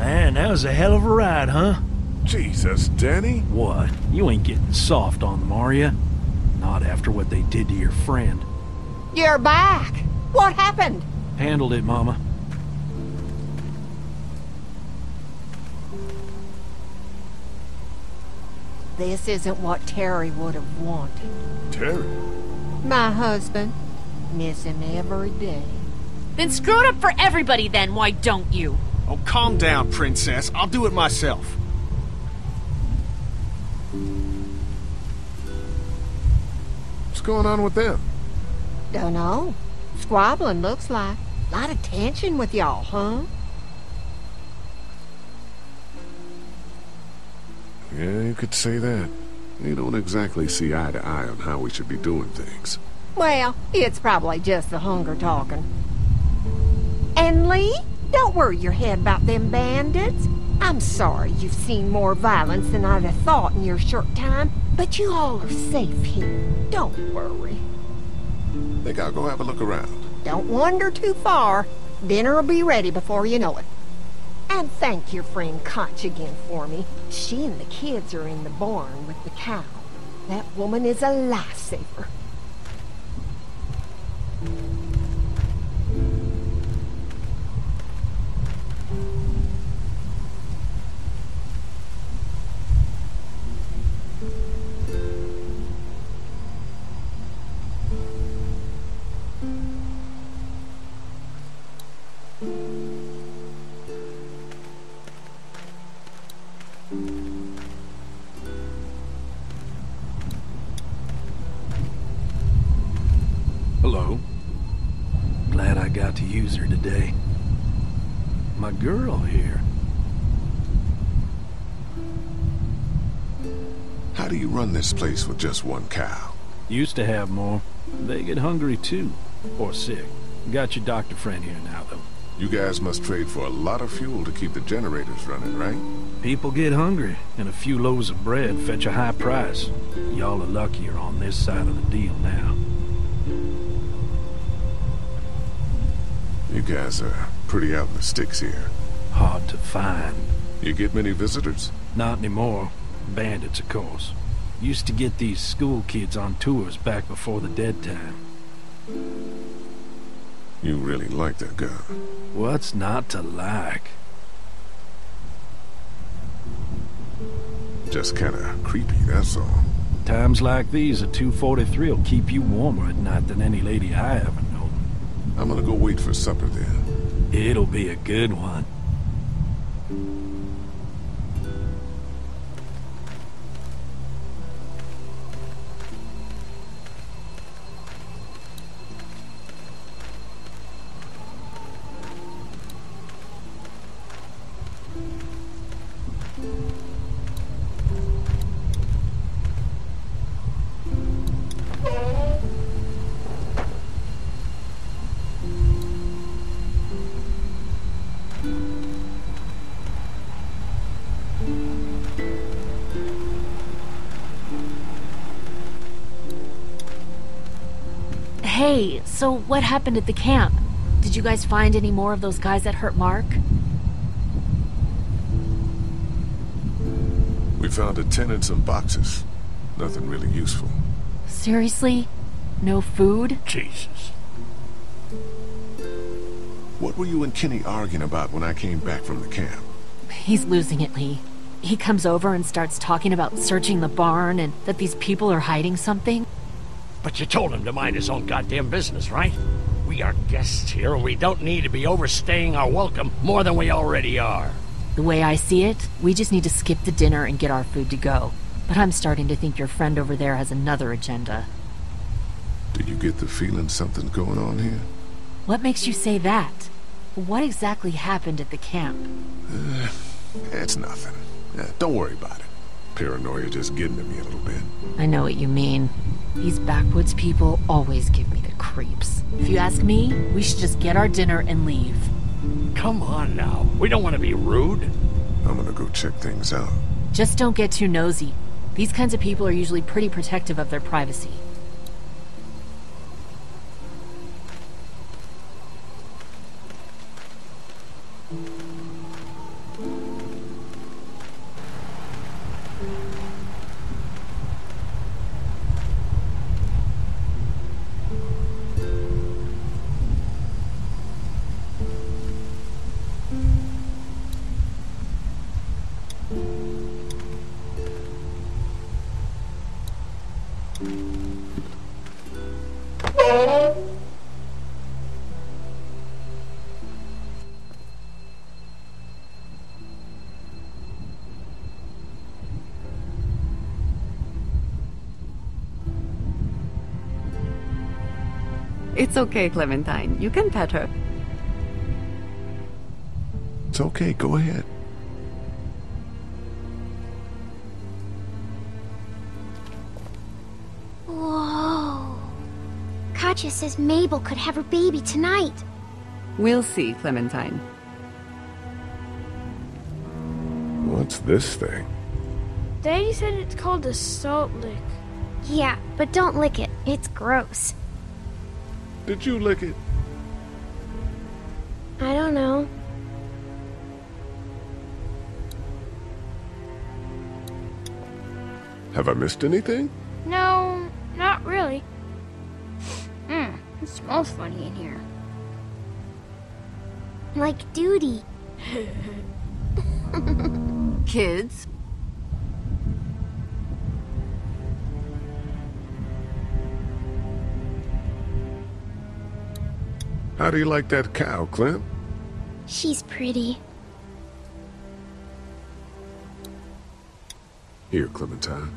Man, that was a hell of a ride, huh? Jesus, Danny. What? You ain't getting soft on them, are ya? Not after what they did to your friend. You're back! What happened? Handled it, Mama. This isn't what Terry would have wanted. Terry? My husband. Miss him every day. Then screw it up for everybody then, why don't you? Oh, calm down, Princess. I'll do it myself. What's going on with them? Dunno. Squabbling, looks like. Lot of tension with y'all, huh? Yeah, you could say that. We don't exactly see eye to eye on how we should be doing things. Well, it's probably just the hunger talking. And Lee, don't worry your head about them bandits. I'm sorry you've seen more violence than I'd have thought in your short time, but you all are safe here. Don't worry. Think I'll go have a look around. Don't wander too far. Dinner'll be ready before you know it. And thank your friend Koch again for me. She and the kids are in the barn with the cow. That woman is a lifesaver. Hello. Glad I got to use her today. My girl here. How do you run this place with just one cow? Used to have more. They get hungry too. Or sick. Got your doctor friend here now, though. You guys must trade for a lot of fuel to keep the generators running, right? People get hungry, and a few loaves of bread fetch a high price. Y'all are luckier on this side of the deal now. You guys are pretty out in the sticks here. Hard to find. You get many visitors? Not anymore. Bandits, of course. Used to get these school kids on tours back before the dead time. You really like that gun. What's not to like? Just kinda creepy, that's all. Times like these, a 243 will keep you warmer at night than any lady I ever known. I'm gonna go wait for supper then. It'll be a good one. Hey, so what happened at the camp? Did you guys find any more of those guys that hurt Mark? We found a tin and some boxes. Nothing really useful. Seriously? No food? Jesus. What were you and Kenny arguing about when I came back from the camp? He's losing it, Lee. He comes over and starts talking about searching the barn and that these people are hiding something. But you told him to mind his own goddamn business, right? We are guests here, and we don't need to be overstaying our welcome more than we already are. The way I see it, we just need to skip the dinner and get our food to go. But I'm starting to think your friend over there has another agenda. Did you get the feeling something's going on here? What makes you say that? What exactly happened at the camp? It's nothing. Don't worry about it. Paranoia just getting to me a little bit. I know what you mean. These backwoods people always give me the creeps. If you ask me, we should just get our dinner and leave. Come on now. We don't want to be rude. I'm gonna go check things out. Just don't get too nosy. These kinds of people are usually pretty protective of their privacy. It's okay, Clementine. You can pet her. It's okay, go ahead. Whoa. Katya says Mabel could have her baby tonight. We'll see, Clementine. What's this thing? Daddy said it's called a salt lick. Yeah, but don't lick it. It's gross. Did you lick it? I don't know. Have I missed anything? No, not really. It smells funny in here. Like duty. Kids, How do you like that cow, Clem? She's pretty. Here, Clementine.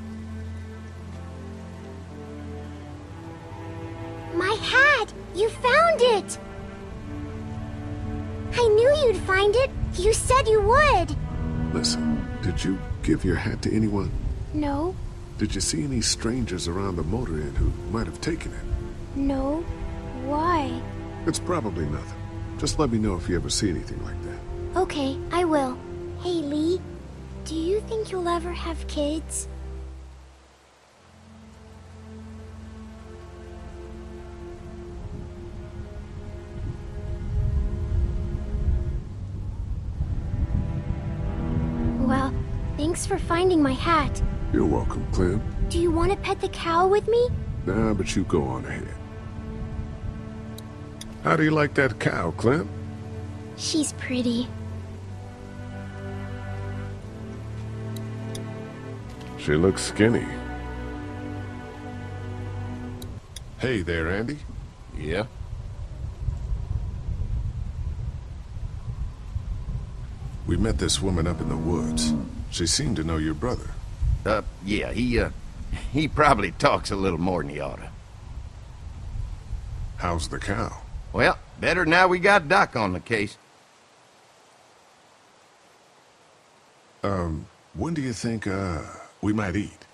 My hat! You found it! I knew you'd find it. You said you would. Listen, did you give your hat to anyone? No, Did you see any strangers around the motor inn who might have taken it? no. Why? It's probably nothing. Just let me know if you ever see anything like that. Okay, I will. Hey, Lee. Do you think you'll ever have kids? Well, thanks for finding my hat. You're welcome, Clem. Do you want to pet the cow with me? Nah, but you go on ahead. How do you like that cow, Clem? She's pretty. She looks skinny. Hey there, Andy. Yeah? We met this woman up in the woods. She seemed to know your brother. Yeah, he probably talks a little more than he oughta. How's the cow? Well, better now we got Doc on the case. When do you think, we might eat?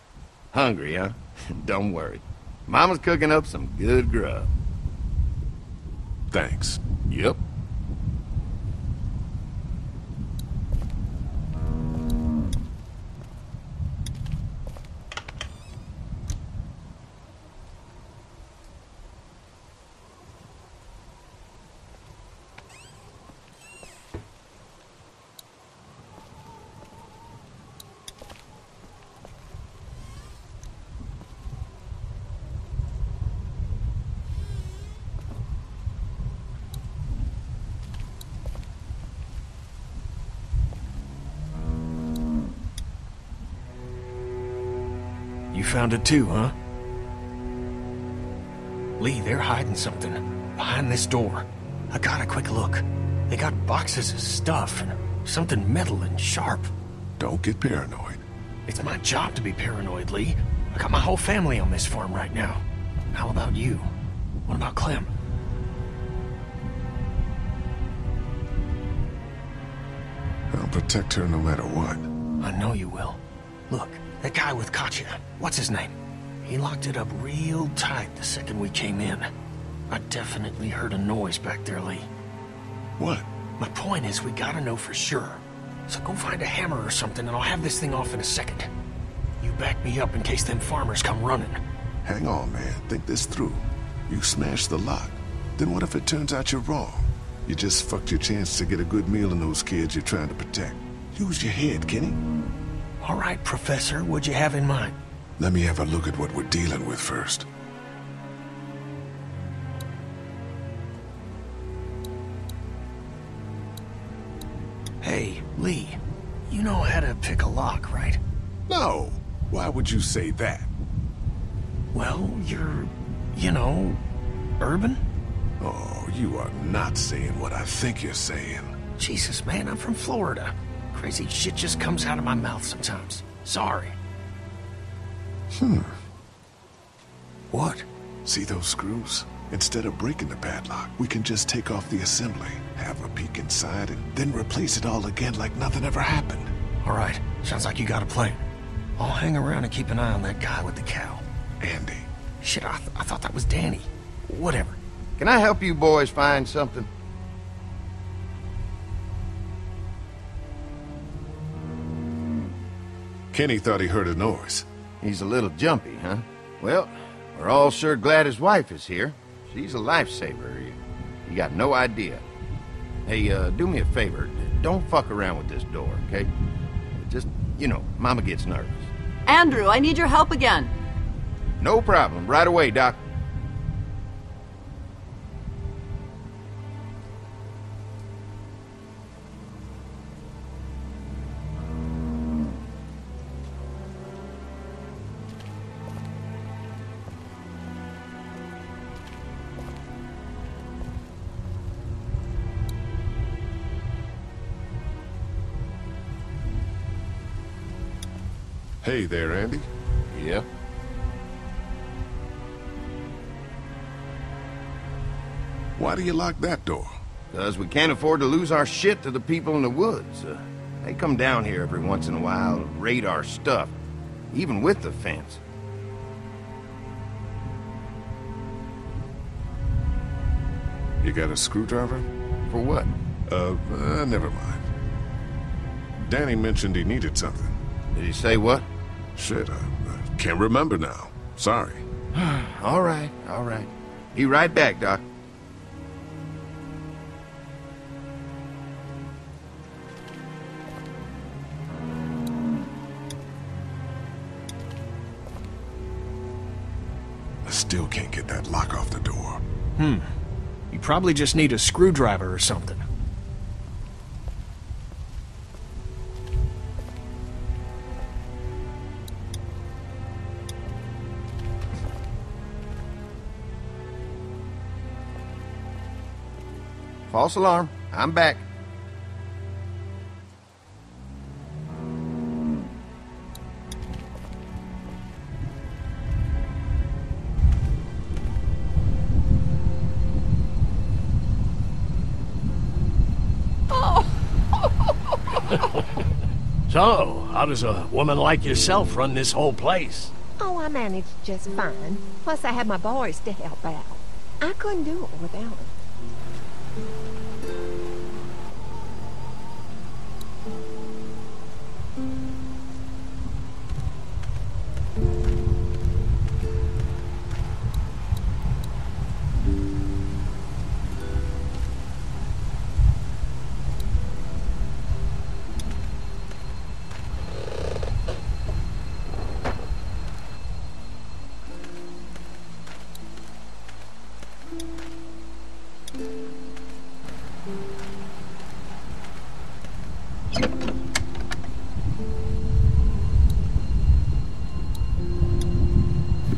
Hungry, huh? Don't worry. Mama's cooking up some good grub. Thanks. Yep. You found it too, huh? Lee, they're hiding something behind this door. I got a quick look. They got boxes of stuff and something metal and sharp. Don't get paranoid. It's my job to be paranoid, Lee. I got my whole family on this farm right now. How about you? What about Clem? I'll protect her no matter what. I know you will. Look, that guy with Katya, what's his name? He locked it up real tight the second we came in. I definitely heard a noise back there, Lee. What? My point is, we gotta know for sure. So go find a hammer or something and I'll have this thing off in a second. You back me up in case them farmers come running. Hang on, man. Think this through. You smash the lock. Then what if it turns out you're wrong? You just fucked your chance to get a good meal in those kids you're trying to protect. Use your head, Kenny. All right, Professor, what'd you have in mind? Let me have a look at what we're dealing with first. Hey, Lee, you know how to pick a lock, right? No. Why would you say that? Well, you're, you know, Urban? Oh, you are not saying what I think you're saying. Jesus, man, I'm from Florida. Crazy shit just comes out of my mouth sometimes. Sorry. What? See those screws? Instead of breaking the padlock, we can just take off the assembly, have a peek inside, and then replace it all again like nothing ever happened. All right, sounds like you got a plan. I'll hang around and keep an eye on that guy with the cow. Andy. Shit, I thought that was Danny. Whatever. Can I help you boys find something? Kenny thought he heard a noise. He's a little jumpy, huh? Well, we're all sure glad his wife is here. She's a lifesaver. You got no idea. Hey, do me a favor. Don't fuck around with this door, okay? Just, you know, Mama gets nervous. Andrew, I need your help again. No problem. Right away, Doc. Hey there, Andy. Yeah? Why do you lock that door? Because we can't afford to lose our shit to the people in the woods. They come down here every once in a while, raid our stuff, even with the fence. You got a screwdriver? For what? Never mind. Danny mentioned he needed something. Did he say what? Shit, I can't remember now. Sorry. All right, all right. Be right back, Doc. I still can't get that lock off the door. You probably just need a screwdriver or something. False alarm. I'm back. So, how does a woman like yourself run this whole place? Oh, I managed just fine. Plus, I had my boys to help out. I couldn't do it without them.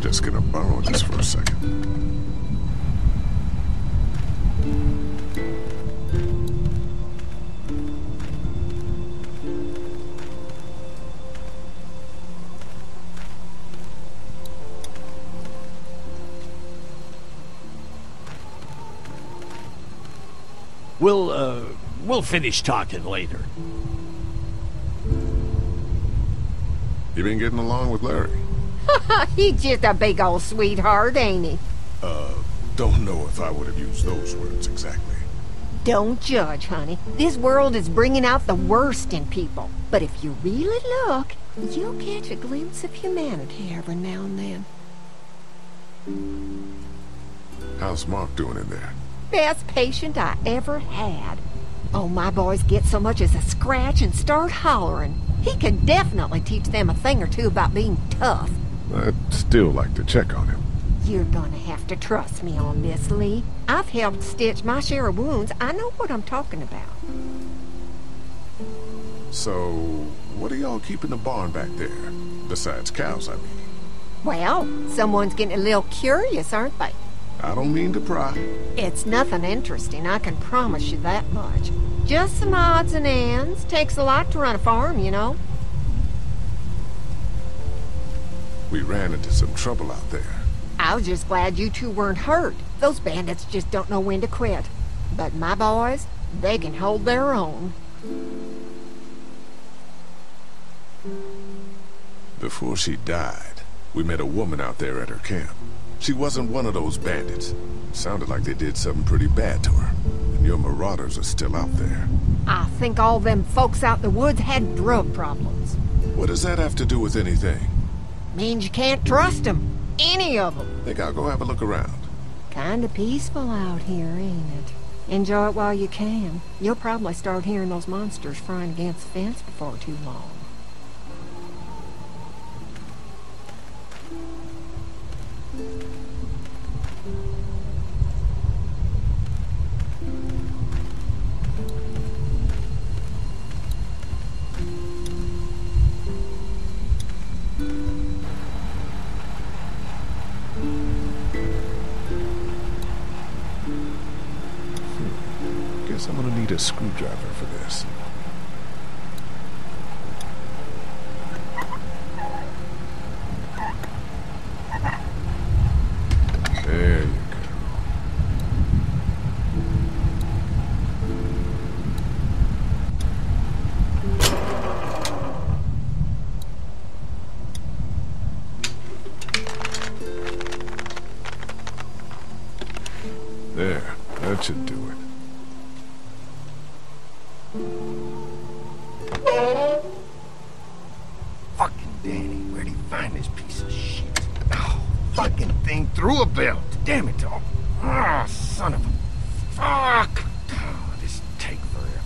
Just gonna borrow this for a second. We'll finish talking later. You been getting along with Larry? He's just a big old sweetheart, ain't he? Don't know if I would have used those words exactly. Don't judge, honey. This world is bringing out the worst in people. But if you really look, you'll catch a glimpse of humanity every now and then. How's Mark doing in there? Best patient I ever had. Oh, my boys get so much as a scratch and start hollering. He could definitely teach them a thing or two about being tough. I'd still like to check on him. You're gonna have to trust me on this, Lee. I've helped stitch my share of wounds. I know what I'm talking about. So, what do y'all keep in the barn back there? Besides cows, I mean. Well, someone's getting a little curious, aren't they? I don't mean to pry. It's nothing interesting, I can promise you that much. Just some odds and ends. Takes a lot to run a farm, you know. We ran into some trouble out there. I was just glad you two weren't hurt. Those bandits just don't know when to quit. But my boys, they can hold their own. Before she died, we met a woman out there at her camp. She wasn't one of those bandits. Sounded like they did something pretty bad to her. And your marauders are still out there. I think all them folks out in the woods had drug problems. What does that have to do with anything? Means you can't trust them. Any of them. Think I'll go have a look around. Kinda peaceful out here, ain't it? Enjoy it while you can. You'll probably start hearing those monsters frying against the fence before too long. Guess I'm gonna need a screwdriver for this. There you go. There, that should do it. Fucking Danny, where'd he find this piece of shit? Oh, fucking thing threw a belt. Damn it all. Ah, son of a... Fuck! Oh, this take forever.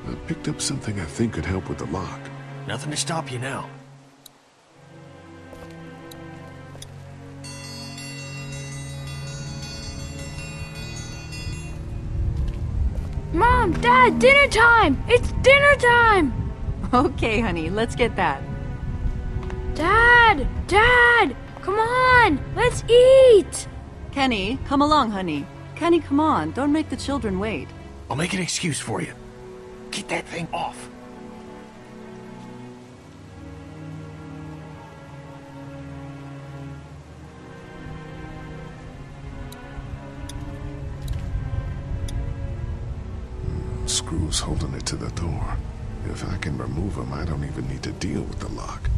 I picked up something I think could help with the lock. Nothing to stop you now. Mom, Dad, dinner time! It's dinner time! Okay, honey, let's get that. Dad! Dad! Come on! Let's eat! Kenny, come along, honey. Kenny, come on. Don't make the children wait. I'll make an excuse for you. Get that thing off. Screws holding it to the door. If I can remove them, I don't even need to deal with the lock.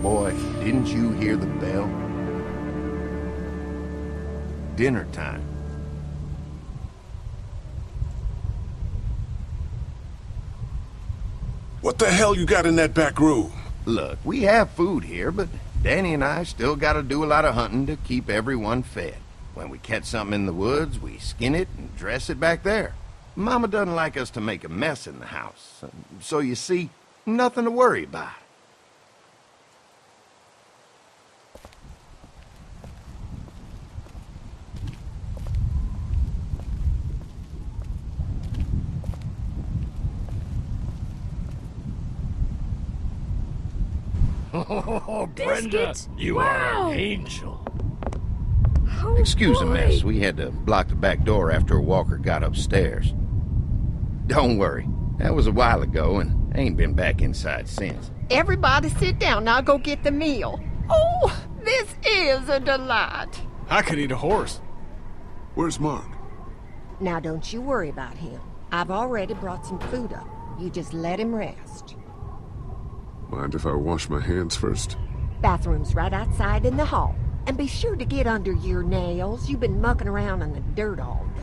Boy, didn't you hear the bell? Dinner time. What the hell you got in that back room? Look, we have food here, but Danny and I still gotta do a lot of hunting to keep everyone fed. When we catch something in the woods, we skin it and dress it back there. Mama doesn't like us to make a mess in the house, so you see, nothing to worry about. Oh, Brenda, you are an angel. Oh, Excuse the boy. mess. We had to block the back door after Walker got upstairs. Don't worry. That was a while ago, and I ain't been back inside since. Everybody sit down. I'll go get the meal. Oh, this is a delight. I could eat a horse. Where's Mark? Now don't you worry about him. I've already brought some food up. You just let him rest. Mind if I wash my hands first? Bathroom's right outside in the hall. And be sure to get under your nails. You've been mucking around in the dirt all day.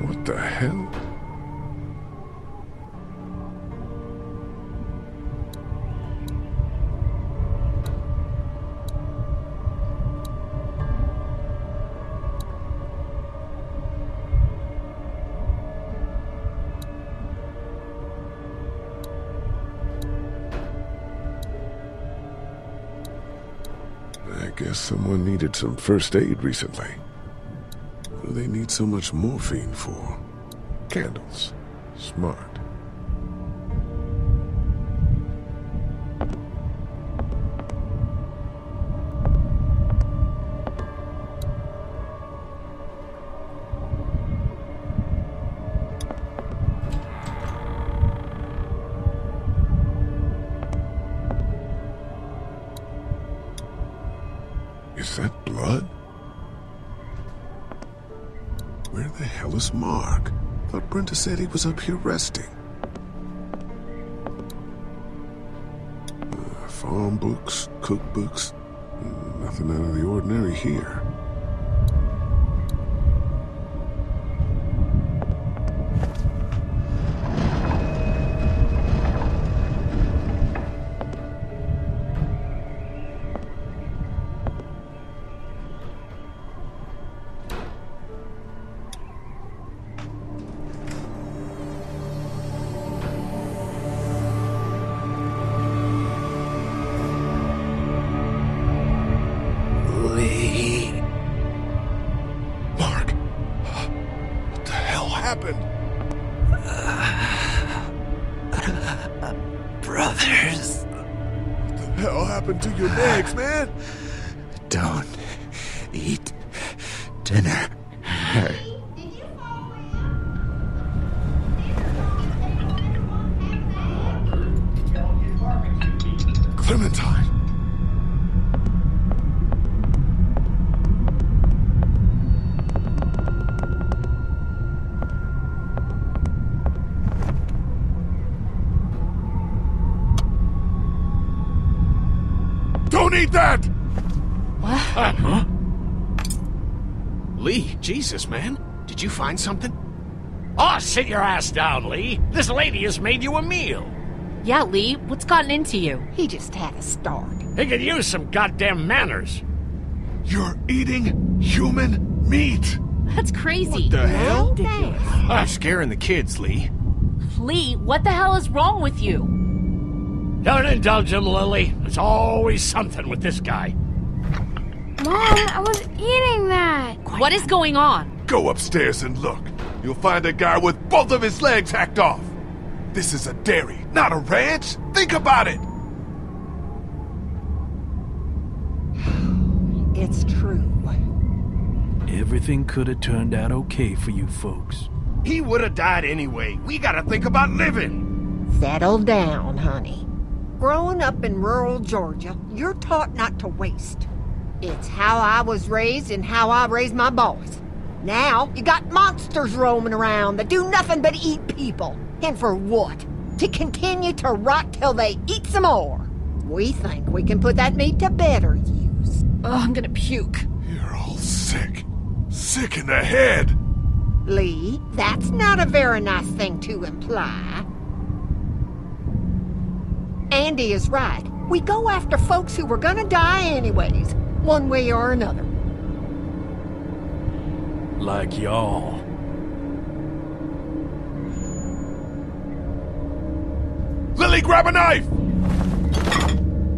What the hell? I guess someone needed some first aid recently. What do they need so much morphine for? Candles. Smart. Is that blood? Where the hell is Mark? Thought Brenda said he was up here resting. Farm books, cookbooks, nothing out of the ordinary here. Mark, what the hell happened? Brothers. What the hell happened to your legs, man? Don't eat dinner. Clementine. Don't eat that! What? Huh? Lee, Jesus, man. Did you find something? Oh, sit your ass down, Lee. This lady has made you a meal. Yeah, Lee, what's gotten into you? He just had a start. He could use some goddamn manners. You're eating human meat! That's crazy. What the hell? Ridiculous. You're scaring the kids, Lee. Lee, what the hell is wrong with you? Don't indulge him, Lily. There's always something with this guy. Mom, I was eating that. What is going on? Go upstairs and look. You'll find a guy with both of his legs hacked off. This is a dairy, not a ranch. Think about it. It's true. Everything could have turned out okay for you folks. He would have died anyway. We gotta think about living. Settle down, honey. Growing up in rural Georgia, you're taught not to waste. It's how I was raised and how I raised my boys. Now, you got monsters roaming around that do nothing but eat people. And for what? To continue to rot till they eat some more. We think we can put that meat to better use. Oh, I'm gonna puke. You're all sick. Sick in the head. Lee, that's not a very nice thing to imply. Andy is right. We go after folks who were gonna die anyways, one way or another. Like y'all. Lily, grab a knife!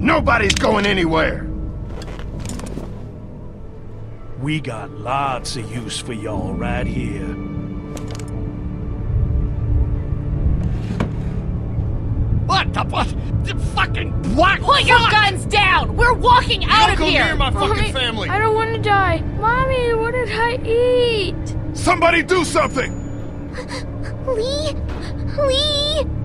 Nobody's going anywhere. We got lots of use for y'all right here. What the what? The fucking black Put your guns down! We're walking out of Don't go here! near my fucking Mommy, family. I don't want to die. Mommy, what did I eat? Somebody do something! Lee? Lee?